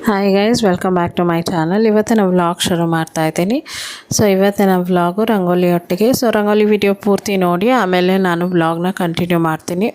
Hi guys, welcome back to my channel. ಇವತ್ತಿನ vlog ಶುರು ಮಾಡ್ತಾ ಇದ್ದೀನಿ. ಸೊ ಇವತ್ತಿನ ವ್ಲಾಗು ರಂಗೋಲಿ ಒಟ್ಟಿಗೆ. ಸೊ ರಂಗೋಲಿ ವಿಡಿಯೋ ಪೂರ್ತಿ ನೋಡಿ ಆಮೇಲೆ ನಾನು ವ್ಲಾಗ್ನ ಕಂಟಿನ್ಯೂ ಮಾಡ್ತೀನಿ.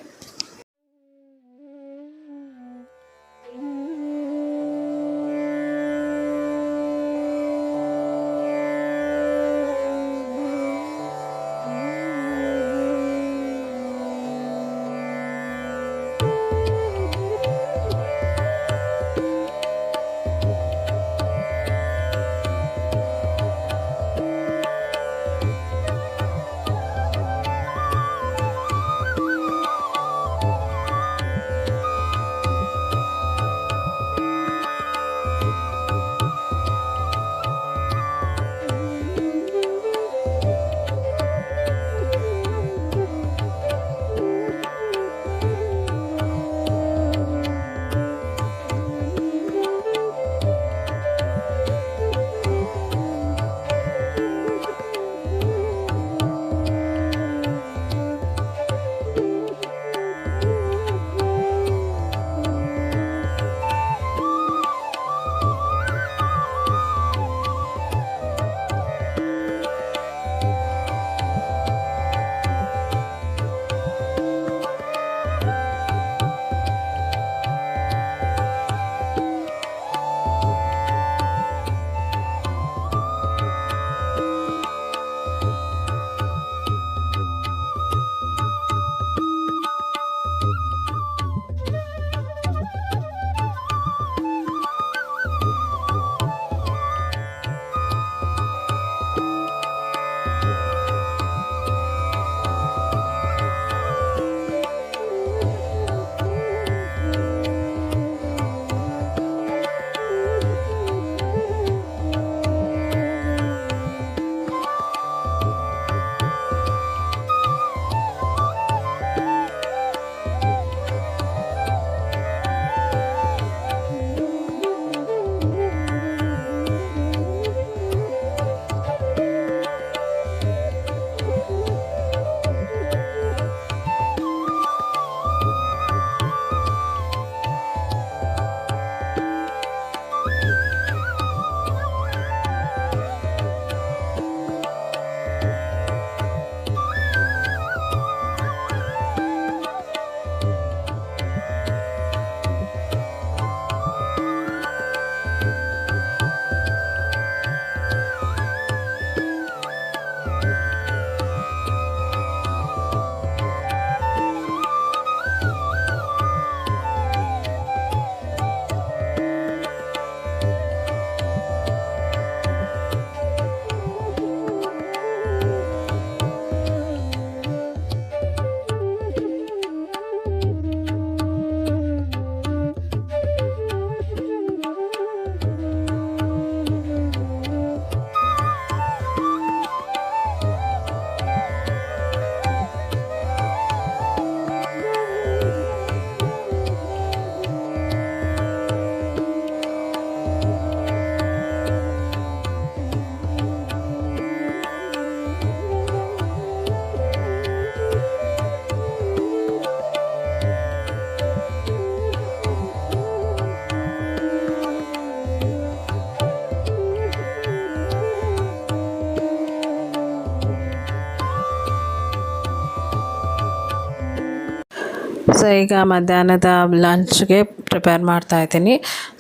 ಸೊ ಈಗ ಮಧ್ಯಾಹ್ನದ ಲಂಚ್ಗೆ ಪ್ರಿಪೇರ್ ಮಾಡ್ತಾಯಿದ್ದೀನಿ.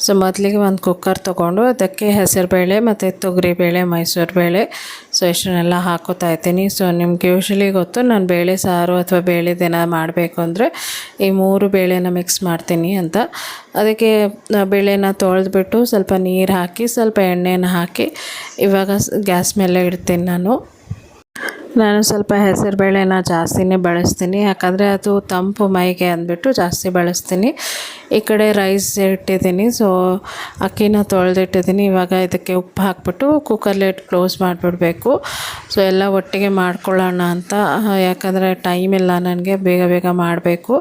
ಸೊ ಮೊದಲಿಗೆ ಒಂದು ಕುಕ್ಕರ್ ತೊಗೊಂಡು ಅದಕ್ಕೆ ಹೆಸರುಬೇಳೆ ಮತ್ತು ತೊಗರಿಬೇಳೆ, ಮೈಸೂರು ಬೇಳೆ, ಸೊ ಇಷ್ಟನ್ನೆಲ್ಲ ಹಾಕೋತಾ ಇದ್ದೀನಿ. ಸೊ ನಿಮ್ಗೆ ಯೂಶ್ವಲಿ ಗೊತ್ತು, ನಾನು ಬೇಳೆ ಸಾರು ಅಥವಾ ಬೇಳೆದೇನ ಮಾಡಬೇಕು ಅಂದರೆ ಈ 3 ಬೇಳೆನ ಮಿಕ್ಸ್ ಮಾಡ್ತೀನಿ ಅಂತ. ಅದಕ್ಕೆ ಬೇಳೆನ ತೊಳೆದ್ಬಿಟ್ಟು ಸ್ವಲ್ಪ ನೀರು ಹಾಕಿ ಸ್ವಲ್ಪ ಎಣ್ಣೆನ ಹಾಕಿ ಇವಾಗ ಗ್ಯಾಸ್ ಮೇಲೆ ಇಡ್ತೀನಿ. ನಾನು ಸ್ವಲ್ಪ ಹೆಸರುಬೇಳೆನ ಜಾಸ್ತಿನೇ ಬಳಸ್ತೀನಿ, ಯಾಕಂದರೆ ಅದು ತಂಪು ಮೈಗೆ ಅಂದ್ಬಿಟ್ಟು ಜಾಸ್ತಿ ಬಳಸ್ತೀನಿ. ಈ ಕಡೆ ರೈಸ್ ಇಟ್ಟಿದ್ದೀನಿ. ಸೊ ಅಕ್ಕಿನ ತೊಳೆದಿಟ್ಟಿದ್ದೀನಿ. ಇವಾಗ ಇದಕ್ಕೆ ಉಪ್ಪು ಹಾಕ್ಬಿಟ್ಟು ಕುಕ್ಕರ್ ಲಿಡ್ ಕ್ಲೋಸ್ ಮಾಡಿಬಿಡಬೇಕು. ಸೊ ಎಲ್ಲ ಒಟ್ಟಿಗೆ ಮಾಡ್ಕೊಳ್ಳೋಣ ಅಂತ, ಯಾಕಂದರೆ ಟೈಮ್ ಇಲ್ಲ ನನಗೆ, ಬೇಗ ಬೇಗ ಮಾಡಬೇಕು.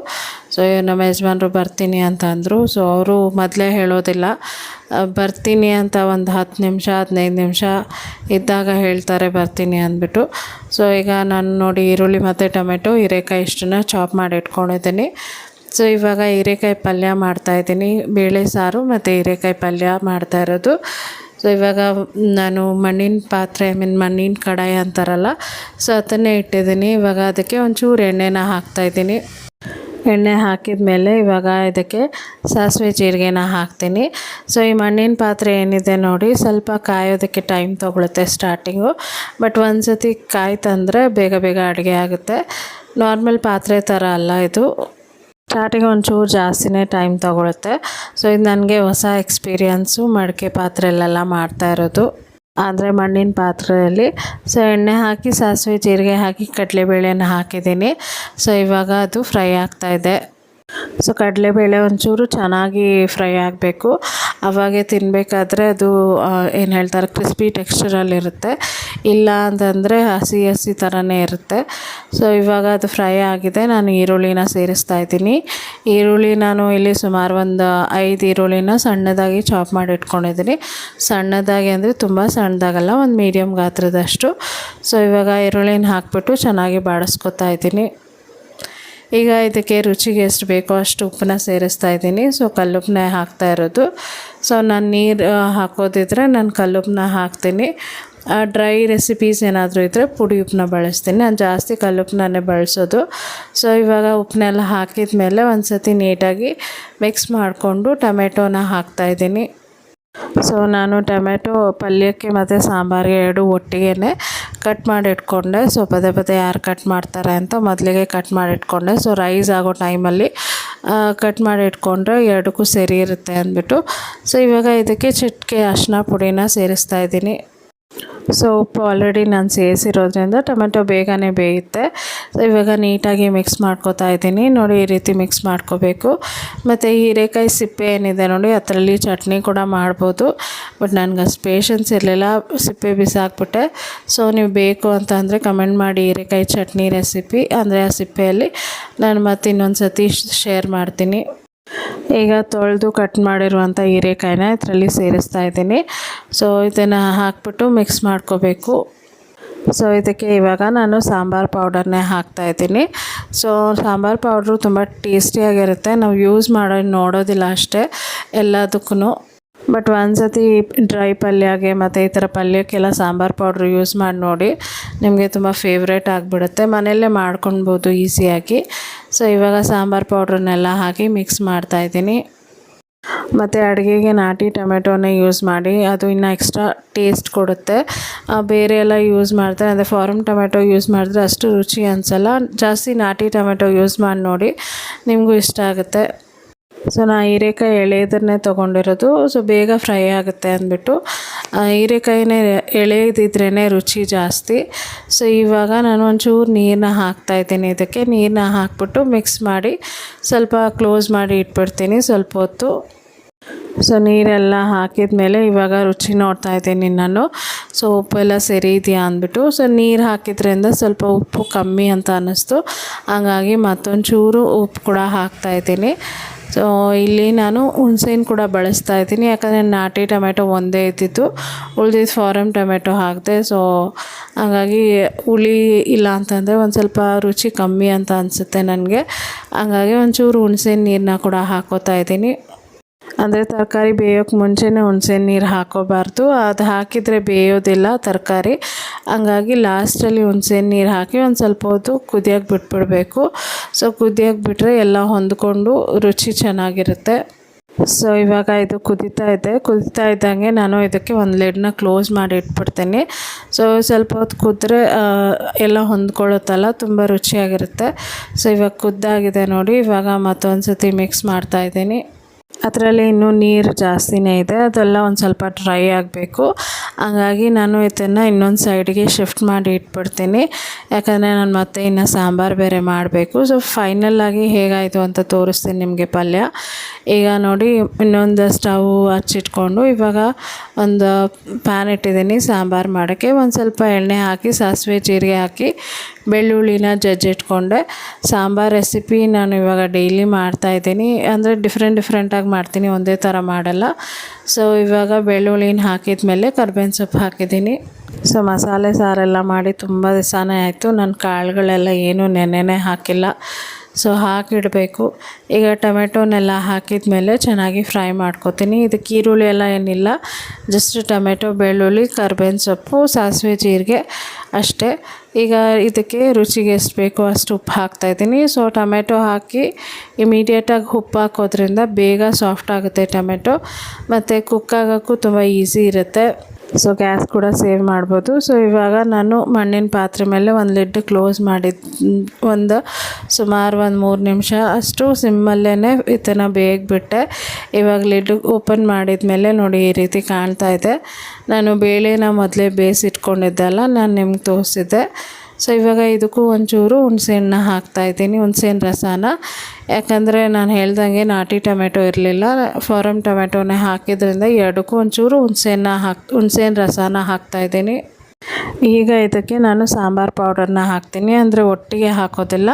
ಸೊ ನಮ್ಮ ಯಜಮಾನರು ಬರ್ತೀನಿ ಅಂತ ಅಂದರು. ಸೊ ಅವರು ಮೊದಲೇ ಹೇಳೋದಿಲ್ಲ, ಬರ್ತೀನಿ ಅಂತ ಒಂದು 10 ನಿಮಿಷ 15 ನಿಮಿಷ ಇದ್ದಾಗ ಹೇಳ್ತಾರೆ ಬರ್ತೀನಿ ಅಂದ್ಬಿಟ್ಟು. ಸೊ ಈಗ ನಾನು ನೋಡಿ ಈರುಳ್ಳಿ ಮತ್ತು ಟೊಮೆಟೊ, ಹೀರೆಕಾಯಿ ಇಷ್ಟನ್ನು ಚಾಪ್ ಮಾಡಿ ಇಟ್ಕೊಂಡಿದ್ದೀನಿ. ಸೊ ಇವಾಗ ಹೀರೆಕಾಯಿ ಪಲ್ಯ ಮಾಡ್ತಾಯಿದ್ದೀನಿ, ಬೇಳೆ ಸಾರು ಮತ್ತು ಹೀರೆಕಾಯಿ ಪಲ್ಯ ಮಾಡ್ತಾ ಇರೋದು. ಸೊ ಇವಾಗ ನಾನು ಮಣ್ಣಿನ ಪಾತ್ರೆ ಮಣ್ಣಿನ ಕಡಾಯಿ ಅಂತಾರಲ್ಲ, ಸೊ ಅದನ್ನೇ ಇಟ್ಟಿದ್ದೀನಿ. ಇವಾಗ ಅದಕ್ಕೆ ಒಂಚೂರು ಎಣ್ಣೆನ ಹಾಕ್ತಾಯಿದ್ದೀನಿ. ಎಣ್ಣೆ ಹಾಕಿದ ಮೇಲೆ ಇವಾಗ ಇದಕ್ಕೆ ಸಾಸಿವೆ ಜೀರಿಗೆನ ಹಾಕ್ತೀನಿ. ಸೊ ಈ ಮಣ್ಣಿನ ಪಾತ್ರೆ ಏನಿದೆ ನೋಡಿ, ಸ್ವಲ್ಪ ಕಾಯೋದಕ್ಕೆ ಟೈಮ್ ತೊಗೊಳುತ್ತೆ ಸ್ಟಾರ್ಟಿಂಗು. ಬಟ್ ಒಂದು ಸತಿ ಕಾಯ್ತಂದರೆ ಬೇಗ ಬೇಗ ಅಡುಗೆ ಆಗುತ್ತೆ. ನಾರ್ಮಲ್ ಪಾತ್ರೆ ಥರ ಅಲ್ಲ ಇದು, ಸ್ಟಾರ್ಟಿಂಗ್ ಒಂಚೂರು ಜಾಸ್ತಿನೇ ಟೈಮ್ ತೊಗೊಳುತ್ತೆ. ಸೊ ಇದು ನನಗೆ ಹೊಸ ಎಕ್ಸ್ಪೀರಿಯನ್ಸು, ಮಡಿಕೆ ಪಾತ್ರೆಯಲ್ಲೆಲ್ಲ ಮಾಡ್ತಾ ಇರೋದು, ಅಂದರೆ ಮಣ್ಣಿನ ಪಾತ್ರೆಯಲ್ಲಿ. ಸೊ ಎಣ್ಣೆ ಹಾಕಿ ಸಾಸಿವೆ ಜೀರಿಗೆ ಹಾಕಿ ಕಡಲೆಬೇಳೆನ ಹಾಕಿದ್ದೀನಿ. ಸೊ ಇವಾಗ ಅದು ಫ್ರೈ ಆಗ್ತಾಯಿದೆ. ಸೊ ಕಡಲೆಬೇಳೆ ಒಂಚೂರು ಚೆನ್ನಾಗಿ ಫ್ರೈ ಆಗಬೇಕು, ಅವಾಗೆ ತಿನ್ನಬೇಕಾದ್ರೆ ಅದು ಏನು ಹೇಳ್ತಾರೆ ಕ್ರಿಸ್ಪಿ ಟೆಕ್ಸ್ಚರಲ್ಲಿರುತ್ತೆ. ಇಲ್ಲ ಅಂತಂದರೆ ಹಸಿ ಹಸಿ ಥರನೇ ಇರುತ್ತೆ. ಸೊ ಇವಾಗ ಅದು ಫ್ರೈ ಆಗಿದೆ. ನಾನು ಈರುಳ್ಳಿನ ಸೇರಿಸ್ತಾ ಇದ್ದೀನಿ. ಈರುಳ್ಳಿ ನಾನು ಇಲ್ಲಿ ಸುಮಾರು ಒಂದು 5 ಈರುಳ್ಳಿನ ಸಣ್ಣದಾಗಿ ಚಾಪ್ ಮಾಡಿ ಇಟ್ಕೊಂಡಿದ್ದೀನಿ. ಸಣ್ಣದಾಗಿ ಅಂದರೆ ತುಂಬ ಸಣ್ಣದಾಗಲ್ಲ, ಒಂದು ಮೀಡಿಯಮ್ ಗಾತ್ರದಷ್ಟು. ಸೊ ಇವಾಗ ಈರುಳ್ಳಿನ ಹಾಕ್ಬಿಟ್ಟು ಚೆನ್ನಾಗಿ ಬಾಡಿಸ್ಕೊತಾ ಇದ್ದೀನಿ. ಈಗ ಇದಕ್ಕೆ ರುಚಿಗೆ ಎಷ್ಟು ಬೇಕೋ ಅಷ್ಟು ಉಪ್ಪನ್ನ ಸೇರಿಸ್ತಾ ಇದ್ದೀನಿ. ಸೊ ಕಲ್ಲುಪ್ಪನ್ನ ಹಾಕ್ತಾ ಇರೋದು. ಸೊ ನಾನು ನೀರು ಹಾಕೋದಿದ್ರೆ ನಾನು ಕಲ್ಲುಪ್ಪನ್ನ ಹಾಕ್ತೀನಿ. ಡ್ರೈ ರೆಸಿಪೀಸ್ ಏನಾದರೂ ಇದ್ದರೆ ಪುಡಿ ಉಪ್ಪನ್ನ ಬಳಸ್ತೀನಿ. ನಾನು ಜಾಸ್ತಿ ಕಲ್ಲುಪ್ಪನ್ನೇ ಬಳಸೋದು. ಸೊ ಇವಾಗ ಉಪ್ಪನ್ನೆಲ್ಲ ಹಾಕಿದ ಮೇಲೆ ಒಂದು ಸತಿ ನೀಟಾಗಿ ಮಿಕ್ಸ್ ಮಾಡಿಕೊಂಡು ಟೊಮೆಟೊನ ಹಾಕ್ತಾಯಿದ್ದೀನಿ. ಸೊ ನಾನು ಟೊಮೆಟೊ ಪಲ್ಯಕ್ಕೆ ಮತ್ತು ಸಾಂಬಾರಿಗೆ ಎರಡು ಒಟ್ಟಿಗೆ ಕಟ್ ಮಾಡಿ ಇಟ್ಕೊಂಡೆ. ಸೊ ಪದೇ ಯಾರು ಕಟ್ ಮಾಡ್ತಾರೆ ಅಂತ ಮೊದಲಿಗೆ ಕಟ್ ಮಾಡಿ ಇಟ್ಕೊಂಡೆ. ಸೊ ರೈಸ್ ಆಗೋ ಟೈಮಲ್ಲಿ ಕಟ್ ಮಾಡಿ ಇಟ್ಕೊಂಡ್ರೆ ಎರಡಕ್ಕೂ ಸರಿ ಇರುತ್ತೆ ಅಂದ್ಬಿಟ್ಟು. ಸೊ ಇವಾಗ ಇದಕ್ಕೆ ಚಿಟಿಕೆ ಅರಿಶಿನ ಪುಡಿನ ಸೇರಿಸ್ತಾ ಇದ್ದೀನಿ. ಸೊ ಉಪ್ಪು ಆಲ್ರೆಡಿ ನಾನು ಸೇರಿಸಿರೋದ್ರಿಂದ ಟೊಮೆಟೊ ಬೇಗನೆ ಬೇಯುತ್ತೆ. ಸೊ ಇವಾಗ ನೀಟಾಗಿ ಮಿಕ್ಸ್ ಮಾಡ್ಕೊತಾ ಇದ್ದೀನಿ. ನೋಡಿ ಈ ರೀತಿ ಮಿಕ್ಸ್ ಮಾಡ್ಕೋಬೇಕು. ಮತ್ತು ಹೀರೆಕಾಯಿ ಸಿಪ್ಪೆ ಏನಿದೆ ನೋಡಿ, ಅದರಲ್ಲಿ ಚಟ್ನಿ ಕೂಡ ಮಾಡ್ಬೋದು. ಬಟ್ ನನಗೆ ಅಷ್ಟು ಪೇಷನ್ಸ್ ಇರಲಿಲ್ಲ, ಸಿಪ್ಪೆ ಬಿಸಾಕ್ಬಿಟ್ಟೆ. ಸೊ ನೀವು ಬೇಕು ಅಂತ ಅಂದರೆ ಕಮೆಂಟ್ ಮಾಡಿ ಹೀರೆಕಾಯಿ ಚಟ್ನಿ ರೆಸಿಪಿ, ಅಂದರೆ ಆ ಸಿಪ್ಪೆಯಲ್ಲಿ ನಾನು ಮತ್ತೆ ಇನ್ನೊಂದು ಸತಿ ಶೇರ್ ಮಾಡ್ತೀನಿ. ಈಗ ತೊಳೆದು ಕಟ್ ಮಾಡಿರುವಂಥ ಹೀರೆಕಾಯಿನ ಇದರಲ್ಲಿ ಸೇರಿಸ್ತಾ ಇದ್ದೀನಿ. ಸೊ ಇದನ್ನು ಹಾಕ್ಬಿಟ್ಟು ಮಿಕ್ಸ್ ಮಾಡ್ಕೋಬೇಕು. ಸೊ ಇದಕ್ಕೆ ಇವಾಗ ನಾನು ಸಾಂಬಾರು ಪೌಡರ್ನೇ ಹಾಕ್ತಾಯಿದ್ದೀನಿ. ಸೊ ಸಾಂಬಾರು ಪೌಡ್ರು ತುಂಬ ಟೇಸ್ಟಿಯಾಗಿರುತ್ತೆ. ನಾವು ಯೂಸ್ ನೋಡೋದಿಲ್ಲ ಅಷ್ಟೇ ಎಲ್ಲದಕ್ಕೂ. ಬಟ್ ಒಂದು ಸತಿ ಡ್ರೈ ಪಲ್ಯಗೆ ಮತ್ತು ಈ ಥರ ಪಲ್ಯಕ್ಕೆಲ್ಲ ಸಾಂಬಾರು ಪೌಡ್ರು ಯೂಸ್ ಮಾಡಿ ನೋಡಿ, ನಿಮಗೆ ತುಂಬ ಫೇವ್ರೇಟ್ ಆಗಿಬಿಡುತ್ತೆ. ಮನೆಯಲ್ಲೇ ಮಾಡ್ಕೊಳ್ಬೋದು ಈಸಿಯಾಗಿ. ಸೊ ಇವಾಗ ಸಾಂಬಾರು ಪೌಡ್ರನ್ನೆಲ್ಲ ಹಾಕಿ ಮಿಕ್ಸ್ ಮಾಡ್ತಾಯಿದ್ದೀನಿ. ಮತ್ತು ಅಡುಗೆಗೆ ನಾಟಿ ಟೊಮೆಟೊನೇ ಯೂಸ್ ಮಾಡಿ, ಅದು ಇನ್ನೂ ಎಕ್ಸ್ಟ್ರಾ ಟೇಸ್ಟ್ ಕೊಡುತ್ತೆ. ಬೇರೆ ಎಲ್ಲ ಯೂಸ್ ಮಾಡ್ತಾರೆ, ಅಂದರೆ ಫಾರ್ಮ್ ಟೊಮೆಟೊ ಯೂಸ್ ಮಾಡಿದ್ರೆ ಅಷ್ಟು ರುಚಿ ಅನಿಸಲ್ಲ. ಜಾಸ್ತಿ ನಾಟಿ ಟೊಮೆಟೊ ಯೂಸ್ ಮಾಡಿ ನೋಡಿ, ನಿಮಗೂ ಇಷ್ಟ ಆಗುತ್ತೆ. ಸೊ ನಾನು ಹೀರೆಕಾಯಿ ಎಳೆದನ್ನೇ ತೊಗೊಂಡಿರೋದು. ಸೊ ಬೇಗ ಫ್ರೈ ಆಗುತ್ತೆ ಅಂದ್ಬಿಟ್ಟು ಹೀರೆಕಾಯಿನೇ ಎಳೆದಿದ್ರೇ ರುಚಿ ಜಾಸ್ತಿ. ಸೊ ಇವಾಗ ನಾನು ಒಂಚೂರು ನೀರನ್ನ ಹಾಕ್ತಾಯಿದ್ದೀನಿ. ಇದಕ್ಕೆ ನೀರನ್ನ ಹಾಕ್ಬಿಟ್ಟು ಮಿಕ್ಸ್ ಮಾಡಿ ಸ್ವಲ್ಪ ಕ್ಲೋಸ್ ಮಾಡಿ ಇಟ್ಬಿಡ್ತೀನಿ ಸ್ವಲ್ಪ ಹೊತ್ತು. ಸೊ ನೀರೆಲ್ಲ ಹಾಕಿದ ಮೇಲೆ ಇವಾಗ ರುಚಿ ನೋಡ್ತಾ ಇದ್ದೀನಿ ನಾನು. ಸೊ ಉಪ್ಪೆಲ್ಲ ಸರಿ ಇದೆಯಾ ಅಂದ್ಬಿಟ್ಟು. ಸೊ ನೀರು ಹಾಕಿದ್ರಿಂದ ಸ್ವಲ್ಪ ಉಪ್ಪು ಕಮ್ಮಿ ಅಂತ ಅನ್ನಿಸ್ತು, ಹಾಗಾಗಿ ಮತ್ತೊಂಚೂರು ಉಪ್ಪು ಕೂಡ ಹಾಕ್ತಾಯಿದ್ದೀನಿ. ಸೊ ಇಲ್ಲಿ ನಾನು ಹುಣಸೆಹಣ್ಣು ಕೂಡ ಬಳಸ್ತಾ ಇದ್ದೀನಿ, ಯಾಕಂದರೆ ನಾಟಿ ಟೊಮೆಟೊ ಒಂದೇ ಇದ್ದಿತ್ತು, ಉಳಿದಿದ್ದು ಫಾರಮ್ ಟೊಮೆಟೊ ಹಾಕಿದೆ. ಸೊ ಹಾಗಾಗಿ ಹುಳಿ ಇಲ್ಲ ಅಂತಂದರೆ ಒಂದು ಸ್ವಲ್ಪ ರುಚಿ ಕಮ್ಮಿ ಅಂತ ಅನಿಸುತ್ತೆ ನನಗೆ. ಹಾಗಾಗಿ ಒಂಚೂರು ಹುಣಸೆಹಣ್ಣು ನೀರನ್ನ ಕೂಡ ಹಾಕೋತಾ ಇದ್ದೀನಿ. ಅಂದರೆ ತರಕಾರಿ ಬೇಯೋಕ್ಕೆ ಮುಂಚೆನೇ ಹುಣಸೆಹಣ್ಣು ನೀರು ಹಾಕೋಬಾರ್ದು, ಅದು ಹಾಕಿದರೆ ಬೇಯೋದಿಲ್ಲ ತರಕಾರಿ. ಹಂಗಾಗಿ ಲಾಸ್ಟಲ್ಲಿ ಹುಣಸೆಹಣ್ಣು ನೀರು ಹಾಕಿ ಒಂದು ಸ್ವಲ್ಪ ಹೊತ್ತು ಕುದಿಯೋಕ್ಕೆ ಬಿಟ್ಬಿಡಬೇಕು. ಸೊ ಕುದಿಯೋಕ್ಕೆ ಬಿಟ್ಟರೆ ಎಲ್ಲ ಹೊಂದ್ಕೊಂಡು ರುಚಿ ಚೆನ್ನಾಗಿರುತ್ತೆ. ಸೊ ಇವಾಗ ಇದು ಕುದೀತಾ ಇದ್ದಂಗೆ ನಾನು ಇದಕ್ಕೆ ಒಂದು ಲಿಡ್ನ ಕ್ಲೋಸ್ ಮಾಡಿ ಇಟ್ಬಿಡ್ತೀನಿ. ಸೊ ಸ್ವಲ್ಪ ಹೊತ್ತು ಕುದ್ರೆ ಎಲ್ಲ ಹೊಂದ್ಕೊಳ್ಳುತ್ತಲ್ಲ, ತುಂಬ ರುಚಿಯಾಗಿರುತ್ತೆ. ಸೊ ಇವಾಗ ಕುದ್ದಾಗಿದೆ ನೋಡಿ. ಇವಾಗ ಮತ್ತೊಂದು ಸತಿ ಮಿಕ್ಸ್ ಮಾಡ್ತಾಯಿದ್ದೀನಿ. ಅದರಲ್ಲಿ ಇನ್ನೂ ನೀರು ಜಾಸ್ತಿನೇ ಇದೆ, ಅದೆಲ್ಲ ಒಂದು ಸ್ವಲ್ಪ ಡ್ರೈ ಆಗಬೇಕು. ಹಾಗಾಗಿ ನಾನು ಇದನ್ನು ಇನ್ನೊಂದು ಸೈಡಿಗೆ ಶಿಫ್ಟ್ ಮಾಡಿ ಇಟ್ಬಿಡ್ತೀನಿ, ಯಾಕಂದರೆ ನಾನು ಮತ್ತೆ ಇನ್ನು ಸಾಂಬಾರು ಬೇರೆ ಮಾಡಬೇಕು. ಸೊ ಫೈನಲ್ಲಾಗಿ ಹೇಗಾಯಿತು ಅಂತ ತೋರಿಸ್ತೀನಿ ನಿಮಗೆ ಪಲ್ಯ. ಈಗ ನೋಡಿ ಇನ್ನೊಂದು ಸ್ಟವ್ ಹಚ್ಚಿಟ್ಕೊಂಡು ಇವಾಗ ಒಂದು ಪ್ಯಾನ್ ಇಟ್ಟಿದ್ದೀನಿ ಸಾಂಬಾರು ಮಾಡೋಕ್ಕೆ. ಒಂದು ಸ್ವಲ್ಪ ಎಣ್ಣೆ ಹಾಕಿ ಸಾಸಿವೆ ಜೀರಿಗೆ ಹಾಕಿ ಬೆಳ್ಳುಳ್ಳಿನ ಜಜ್ಜಿಟ್ಕೊಂಡೆ. ಸಾಂಬಾರು ರೆಸಿಪಿ ನಾನು ಇವಾಗ ಡೈಲಿ ಮಾಡ್ತಾಯಿದ್ದೀನಿ, ಅಂದರೆ ಡಿಫ್ರೆಂಟಾಗಿ ಮಾಡ್ತೀನಿ, ಒಂದೇ ಥರ ಮಾಡಲ್ಲ. ಸೊ ಇವಾಗ ಬೆಳ್ಳುಳ್ಳಿನ ಹಾಕಿದ ಮೇಲೆ ಕರ್ಬೇವಿನ ಸೊಪ್ಪು ಹಾಕಿದ್ದೀನಿ. ಸೊ ಮಸಾಲೆ ಸಾರೆಲ್ಲ ಮಾಡಿ ತುಂಬ ದಿವಸನೇ ಆಯಿತು. ನಾನು ಕಾಳುಗಳೆಲ್ಲ ಏನೂ ನೆನೆನೇ ಹಾಕಿಲ್ಲ. ಸೊ ಹಾಕಿಡಬೇಕು. ಈಗ ಟೊಮೆಟೊನೆಲ್ಲ ಹಾಕಿದ ಮೇಲೆ ಚೆನ್ನಾಗಿ ಫ್ರೈ ಮಾಡ್ಕೊತೀನಿ. ಇದಕ್ಕೆ ಈರುಳ್ಳಿ ಎಲ್ಲ ಏನಿಲ್ಲ, ಜಸ್ಟ್ ಟೊಮೆಟೊ, ಬೆಳ್ಳುಳ್ಳಿ, ಕರ್ಬೇವಿನ ಸೊಪ್ಪು, ಸಾಸಿವೆ, ಜೀರಿಗೆ ಅಷ್ಟೇ. ಈಗ ಇದಕ್ಕೆ ರುಚಿಗೆ ಎಷ್ಟು ಬೇಕೋ ಅಷ್ಟು ಉಪ್ಪು ಹಾಕ್ತಾಯಿದ್ದೀನಿ. ಸೊ ಟೊಮೆಟೊ ಹಾಕಿ ಇಮಿಡಿಯೇಟಾಗಿ ಉಪ್ಪು ಹಾಕೋದ್ರಿಂದ ಬೇಗ ಸಾಫ್ಟ್ ಆಗುತ್ತೆ ಟೊಮೆಟೊ, ಮತ್ತು ಕುಕ್ ಆಗೋಕ್ಕೂ ತುಂಬ ಈಸಿ ಇರುತ್ತೆ. ಸೊ ಗ್ಯಾಸ್ ಕೂಡ ಸೇವ್ ಮಾಡ್ಬೋದು. ಸೊ ಇವಾಗ ನಾನು ಮಣ್ಣಿನ ಪಾತ್ರೆ ಮೇಲೆ ಒಂದು ಲಿಡ್ ಕ್ಲೋಸ್ ಮಾಡಿದ್ದು ಸುಮಾರು 3 ನಿಮಿಷ ಅಷ್ಟು ಸಿಮ್ಮಲ್ಲೇ ಇದನ್ನು ಬೇಯಿಬಿಟ್ಟೆ. ಇವಾಗ ಲಿಡ್ ಓಪನ್ ಮಾಡಿದ ಮೇಲೆ ನೋಡಿ ಈ ರೀತಿ ಕಾಣ್ತಾ ಇದೆ. ನಾನು ಬೇಳೆನ ಮೊದಲೇ ಬೇಯಿಸಿಟ್ಕೊಂಡಿದ್ದೆಲ್ಲ ನಾನು ನಿಮ್ಗೆ ತೋರಿಸಿದ್ದೆ. ಸೊ ಇವಾಗ ಇದಕ್ಕೂ ಒಂಚೂರು ಹುಣಸೆಹಣ್ಣು ಹಾಕ್ತಾಯಿದ್ದೀನಿ, ಹುಣಸೆಹಣ್ಣು ರಸನ. ಯಾಕಂದರೆ ನಾನು ಹೇಳ್ದಂಗೆ ನಾಟಿ ಟೊಮೆಟೊ ಇರಲಿಲ್ಲ, ಫಾರಮ್ ಟೊಮೆಟೊನೇ ಹಾಕಿದ್ರಿಂದ ಎರಡಕ್ಕೂ ಒಂಚೂರು ಹುಣಸೆಹಣ್ಣು ರಸನ ಹಾಕ್ತಾಯಿದ್ದೀನಿ. ಈಗ ಇದಕ್ಕೆ ನಾನು ಸಾಂಬಾರು ಪೌಡರ್ನ ಹಾಕ್ತೀನಿ, ಅಂದರೆ ಒಟ್ಟಿಗೆ ಹಾಕೋದಿಲ್ಲ.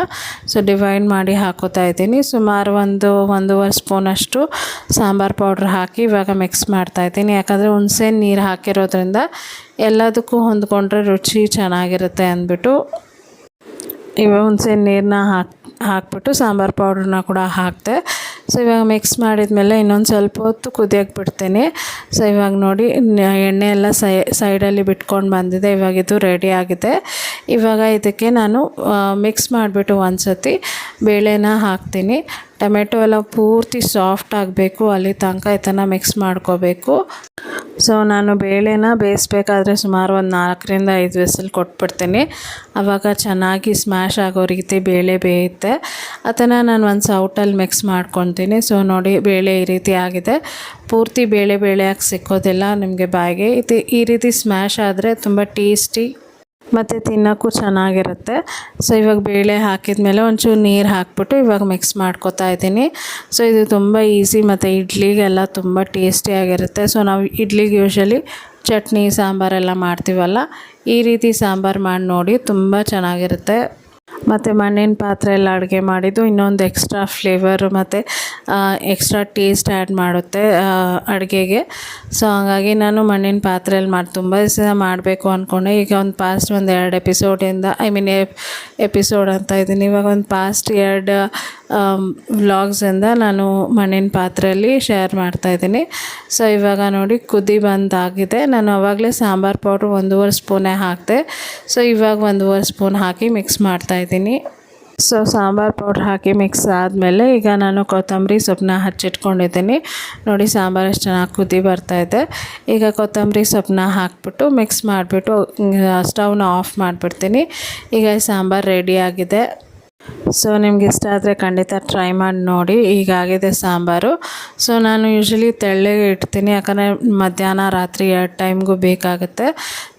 ಸೊ ಡಿವೈಡ್ ಮಾಡಿ ಹಾಕೋತಾ ಇದ್ದೀನಿ. ಸುಮಾರು 1-1.5 ಸ್ಪೂನಷ್ಟು ಸಾಂಬಾರು ಪೌಡ್ರ್ ಹಾಕಿ ಇವಾಗ ಮಿಕ್ಸ್ ಮಾಡ್ತಾಯಿದ್ದೀನಿ. ಯಾಕಂದರೆ ಹುಣಸೆಹಣ್ಣು ನೀರು ಹಾಕಿರೋದ್ರಿಂದ ಎಲ್ಲದಕ್ಕೂ ಹೊಂದ್ಕೊಂಡ್ರೆ ರುಚಿ ಚೆನ್ನಾಗಿರುತ್ತೆ ಅಂದ್ಬಿಟ್ಟು ಇವಾಗ ಹುಣಸೆಹಣ್ಣು ನೀರನ್ನ ಹಾಕ್ಬಿಟ್ಟು ಸಾಂಬಾರು ಪೌಡ್ರನ್ನ ಕೂಡ ಹಾಕಿದೆ. ಸೊ ಇವಾಗ ಮಿಕ್ಸ್ ಮಾಡಿದ್ಮೇಲೆ ಇನ್ನೊಂದು ಸ್ವಲ್ಪ ಹೊತ್ತು ಕುದಿಯೋಕ್ಕೆ ಬಿಡ್ತೀನಿ. ಸೊ ಇವಾಗ ನೋಡಿ ಎಣ್ಣೆ ಎಲ್ಲ ಸೈಡಲ್ಲಿ ಬಿಟ್ಕೊಂಡು ಬಂದಿದೆ. ಇವಾಗ ಇದು ರೆಡಿ ಆಗಿದೆ. ಇವಾಗ ಇದಕ್ಕೆ ನಾನು ಮಿಕ್ಸ್ ಮಾಡಿಬಿಟ್ಟು ಒಂದು ಸತಿ ಬೇಳೆನ ಹಾಕ್ತೀನಿ. ಟೊಮೆಟೊ ಎಲ್ಲ ಪೂರ್ತಿ ಸಾಫ್ಟ್ ಆಗಬೇಕು, ಅಲ್ಲಿ ತನಕ ಇದನ್ನು ಮಿಕ್ಸ್ ಮಾಡ್ಕೋಬೇಕು. ಸೊ ನಾನು ಬೇಳೆನ ಬೇಯಿಸ್ಬೇಕಾದ್ರೆ ಸುಮಾರು 4-5 ವಿಸಿಲ್ ಕೊಟ್ಬಿಡ್ತೀನಿ. ಆವಾಗ ಚೆನ್ನಾಗಿ ಸ್ಮ್ಯಾಶ್ ಆಗೋ ರೀತಿ ಬೇಳೆ ಬೇಯುತ್ತೆ. ಅದನ್ನು ನಾನು ಒಂದು ಸೌಟಲ್ಲಿ ಮಿಕ್ಸ್ ಮಾಡ್ಕೊತೀನಿ. ಸೊ ನೋಡಿ ಬೇಳೆ ಈ ರೀತಿ ಆಗಿದೆ. ಪೂರ್ತಿ ಬೇಳೆಯಾಗಿ ಸಿಕ್ಕೋದಿಲ್ಲ ನಿಮಗೆ ಬಾಯಿಗೆ. ಈ ರೀತಿ ಸ್ಮ್ಯಾಶ್ ಆದರೆ ತುಂಬ ಟೇಸ್ಟಿ ಮತ್ತು ತಿನ್ನೋಕ್ಕೂ ಚೆನ್ನಾಗಿರುತ್ತೆ. ಸೊ ಇವಾಗ ಬೇಳೆ ಹಾಕಿದ ಮೇಲೆ ಒಂಚೂರು ನೀರು ಹಾಕ್ಬಿಟ್ಟು ಇವಾಗ ಮಿಕ್ಸ್ ಮಾಡ್ಕೊತಾ ಇದ್ದೀನಿ. ಸೊ ಇದು ತುಂಬ ಈಸಿ ಮತ್ತು ಇಡ್ಲಿಗೆಲ್ಲ ತುಂಬ ಟೇಸ್ಟಿಯಾಗಿರುತ್ತೆ. ಸೊ ನಾವು ಇಡ್ಲಿಗೆ ಯೂಶಲಿ ಚಟ್ನಿ ಸಾಂಬಾರೆಲ್ಲ ಮಾಡ್ತೀವಲ್ಲ, ಈ ರೀತಿ ಸಾಂಬಾರು ಮಾಡಿ ನೋಡಿ, ತುಂಬ ಚೆನ್ನಾಗಿರುತ್ತೆ. ಮತ್ತು ಮಣ್ಣಿನ ಪಾತ್ರೆಯಲ್ಲಿ ಅಡುಗೆ ಮಾಡಿದ್ದು ಇನ್ನೊಂದು ಎಕ್ಸ್ಟ್ರಾ ಫ್ಲೇವರು ಮತ್ತು ಎಕ್ಸ್ಟ್ರಾ ಟೇಸ್ಟ್ ಆ್ಯಡ್ ಮಾಡುತ್ತೆ ಅಡುಗೆಗೆ. ಸೊ ಹಾಗಾಗಿ ನಾನು ಮಣ್ಣಿನ ಪಾತ್ರೆಯಲ್ಲಿ ತುಂಬ ದಿವಸ ಮಾಡಬೇಕು ಅಂದ್ಕೊಂಡೆ. ಈಗ ಪಾಸ್ಟ್ 2 ಎಪಿಸೋಡಿಂದ ಎಪಿಸೋಡ್ ಅಂತ ಇದ್ದೀನಿ, ಇವಾಗ ಪಾಸ್ಟ್ 2 ವ್ಲಾಗ್ಸಿಂದ ನಾನು ಮಣ್ಣಿನ ಪಾತ್ರೆಯಲ್ಲಿ ಶೇರ್ ಮಾಡ್ತಾಯಿದ್ದೀನಿ. ಸೊ ಇವಾಗ ನೋಡಿ ಕುದಿ ಬಂದಾಗಿದೆ. ನಾನು ಆವಾಗಲೇ ಸಾಂಬಾರು ಪೌಡ್ರ್ 1.5 ಸ್ಪೂನೇ ಹಾಕಿದೆ. ಸೊ ಇವಾಗ 1.5 ಸ್ಪೂನ್ ಹಾಕಿ ಮಿಕ್ಸ್ ಮಾಡ್ತಾಯಿದ್ದೀನಿ. ಸೊ ಸಾಂಬಾರು ಪೌಡ್ರ್ ಹಾಕಿ ಮಿಕ್ಸ್ ಆದಮೇಲೆ ಈಗ ನಾನು ಕೊತ್ತಂಬರಿ ಸೊಪ್ಪನ್ನ ಹಚ್ಚಿಟ್ಕೊಂಡಿದ್ದೀನಿ. ನೋಡಿ ಸಾಂಬಾರು ಎಷ್ಟು ಚೆನ್ನಾಗಿ ಕುದಿ ಬರ್ತಾಯಿದೆ. ಈಗ ಕೊತ್ತಂಬರಿ ಸೊಪ್ಪನ್ನ ಹಾಕ್ಬಿಟ್ಟು ಮಿಕ್ಸ್ ಮಾಡಿಬಿಟ್ಟು ಸ್ಟವ್ನ ಆಫ್ ಮಾಡಿಬಿಡ್ತೀನಿ. ಈಗ ಸಾಂಬಾರು ರೆಡಿಯಾಗಿದೆ. ಸೊ ನಿಮ್ಗೆ ಇಷ್ಟ ಆದರೆ ಖಂಡಿತ ಟ್ರೈ ಮಾಡಿ ನೋಡಿ. ಹೀಗಾಗಿದೆ ಸಾಂಬಾರು. ಸೊ ನಾನು ಯೂಶ್ವಲಿ ತೆಳ್ಳಗೆ ಇಡ್ತೀನಿ, ಯಾಕಂದರೆ ಮಧ್ಯಾಹ್ನ ರಾತ್ರಿ 2 ಟೈಮ್ಗೂ ಬೇಕಾಗುತ್ತೆ.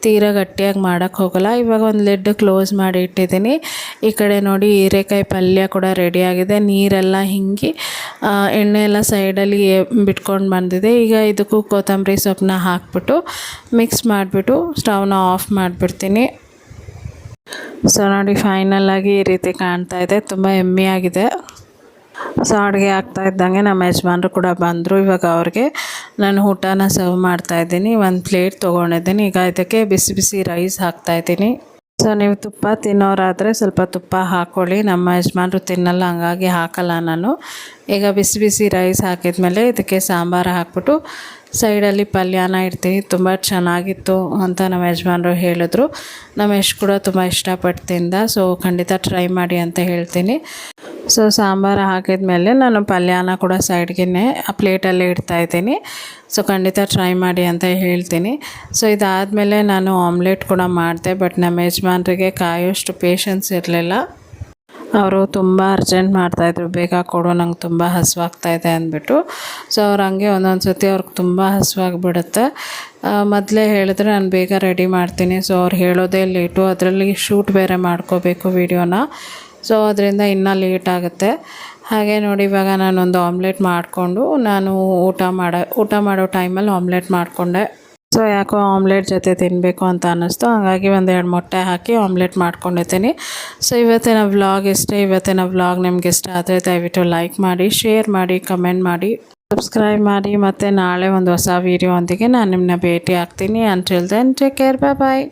ತೀರಾ ಗಟ್ಟಿಯಾಗಿ ಮಾಡೋಕ್ಕೆ ಹೋಗೋಲ್ಲ. ಇವಾಗ ಒಂದು ಲಿಡ್ ಕ್ಲೋಸ್ ಮಾಡಿ ಇಟ್ಟಿದ್ದೀನಿ. ಈ ಕಡೆ ನೋಡಿ ಹೀರೆಕಾಯಿ ಪಲ್ಯ ಕೂಡ ರೆಡಿಯಾಗಿದೆ. ನೀರೆಲ್ಲ ಹಿಂಗಿ ಎಣ್ಣೆ ಎಲ್ಲ ಸೈಡಲ್ಲಿ ಬಿಟ್ಕೊಂಡು ಬಂದಿದೆ. ಈಗ ಇದಕ್ಕೂ ಕೊತ್ತಂಬರಿ ಸೊಪ್ಪನ್ನ ಹಾಕ್ಬಿಟ್ಟು ಮಿಕ್ಸ್ ಮಾಡಿಬಿಟ್ಟು ಸ್ಟವ್ನ ಆಫ್ ಮಾಡಿಬಿಡ್ತೀನಿ. ಸೊ ನೋಡಿ ಫೈನಲಾಗಿ ಈ ರೀತಿ ಕಾಣ್ತಾ ಇದೆ, ತುಂಬ ಯಮ್ಮಿಯಾಗಿದೆ. ಸೊ ಅಡುಗೆ ಆಗ್ತಾ ಇದ್ದಂಗೆ ನಮ್ಮ ಯಜಮಾನರು ಕೂಡ ಬಂದರು. ಇವಾಗ ಅವ್ರಿಗೆ ನಾನು ಊಟನ ಸರ್ವ್ ಮಾಡ್ತಾಯಿದ್ದೀನಿ. ಒಂದು ಪ್ಲೇಟ್ ತೊಗೊಂಡಿದ್ದೀನಿ. ಈಗ ಇದಕ್ಕೆ ಬಿಸಿ ಬಿಸಿ ರೈಸ್ ಹಾಕ್ತಾಯಿದ್ದೀನಿ. ಸೊ ನೀವು ತುಪ್ಪ ತಿನ್ನೋರಾದರೆ ಸ್ವಲ್ಪ ತುಪ್ಪ ಹಾಕ್ಕೊಳ್ಳಿ. ನಮ್ಮ ಯಜಮಾನರು ತಿನ್ನಲ್ಲ, ಹಂಗಾಗಿ ಹಾಕಲ್ಲ ನಾನು. ಈಗ ಬಿಸಿ ಬಿಸಿ ರೈಸ್ ಹಾಕಿದ್ಮೇಲೆ ಇದಕ್ಕೆ ಸಾಂಬಾರು ಹಾಕ್ಬಿಟ್ಟು ಸೈಡಲ್ಲಿ ಪಲ್ಯನ ಇಡ್ತೀವಿ. ತುಂಬ ಚೆನ್ನಾಗಿತ್ತು ಅಂತ ನಮ್ಮ ಯಜಮಾನರು ಹೇಳಿದ್ರು. ನಮ್ಮ ಯಶ್ ಕೂಡ ತುಂಬ ಇಷ್ಟಪಟ್ಟು ತಿಂದ. ಸೊ ಖಂಡಿತ ಟ್ರೈ ಮಾಡಿ ಅಂತ ಹೇಳ್ತೀನಿ. ಸೊ ಸಾಂಬಾರು ಹಾಕಿದ್ಮೇಲೆ ನಾನು ಪಲ್ಯನ ಕೂಡ ಸೈಡ್ಗೆ ಆ ಪ್ಲೇಟಲ್ಲಿ ಇಡ್ತಾಯಿದ್ದೀನಿ. ಸೊ ಖಂಡಿತ ಟ್ರೈ ಮಾಡಿ ಅಂತ ಹೇಳ್ತೀನಿ. ಸೊ ಇದಾದಮೇಲೆ ನಾನು ಆಮ್ಲೆಟ್ ಕೂಡ ಮಾಡಿದೆ. ಬಟ್ ನಮ್ಮ ಯಜಮಾನರಿಗೆ ಕಾಯೋಷ್ಟು ಪೇಷನ್ಸ್ ಇರಲಿಲ್ಲ. ಅವರು ತುಂಬ ಅರ್ಜೆಂಟ್ ಮಾಡ್ತಾಯಿದ್ರು, ಬೇಗ ಕೊಡು, ನಂಗೆ ತುಂಬ ಹಸಿವಾಗ್ತಾಯಿದೆ ಅಂದ್ಬಿಟ್ಟು. ಸೊ ಅವ್ರು ಹಂಗೆ ಒಂದೊಂದು ಸತಿ ಅವ್ರಿಗೆ ತುಂಬ ಹಸಿವಾಗಿಬಿಡುತ್ತೆ. ಮೊದಲೇ ಹೇಳಿದ್ರೆ ನಾನು ಬೇಗ ರೆಡಿ ಮಾಡ್ತೀನಿ. ಸೊ ಅವ್ರು ಹೇಳೋದೇ ಲೇಟು, ಅದರಲ್ಲಿ ಶೂಟ್ ಬೇರೆ ಮಾಡ್ಕೋಬೇಕು ವೀಡಿಯೋನ. ಸೊ ಅದರಿಂದ ಇನ್ನೂ ಲೇಟ್ ಆಗುತ್ತೆ. ಹಾಗೆ ನೋಡಿ ಇವಾಗ ನಾನೊಂದು ಆಮ್ಲೆಟ್ ಮಾಡಿಕೊಂಡು ನಾನು ಊಟ ಮಾಡೋ ಟೈಮಲ್ಲಿ ಆಮ್ಲೆಟ್ ಮಾಡಿಕೊಂಡೆ. ಸೊ ಯಾಕೋ ಆಮ್ಲೆಟ್ ಜೊತೆ ತಿನ್ನಬೇಕು ಅಂತ ಅನ್ನಿಸ್ತು, ಹಾಗಾಗಿ 1-2 ಮೊಟ್ಟೆ ಹಾಕಿ ಆಮ್ಲೆಟ್ ಮಾಡ್ಕೊಂಡಿದ್ದೀನಿ. ಸೊ ಇವತ್ತಿನ ವ್ಲಾಗ್ ಇಷ್ಟೇ. ಇವತ್ತಿನ ವ್ಲಾಗ್ ನಿಮ್ಗೆ ಇಷ್ಟ ಆದರೆ ದಯವಿಟ್ಟು ಲೈಕ್ ಮಾಡಿ, ಶೇರ್ ಮಾಡಿ, ಕಮೆಂಟ್ ಮಾಡಿ, ಸಬ್ಸ್ಕ್ರೈಬ್ ಮಾಡಿ. ಮತ್ತು ನಾಳೆ ಒಂದು ಹೊಸ ವೀಡಿಯೋ ಒಂದಿಗೆ ನಾನು ನಿಮ್ಮನ್ನ ಭೇಟಿ ಆಗ್ತೀನಿ. ಅಂಟಿಲ್ ದೆನ್ ಟೇಕ್ ಕೇರ್, ಬಾಯ್.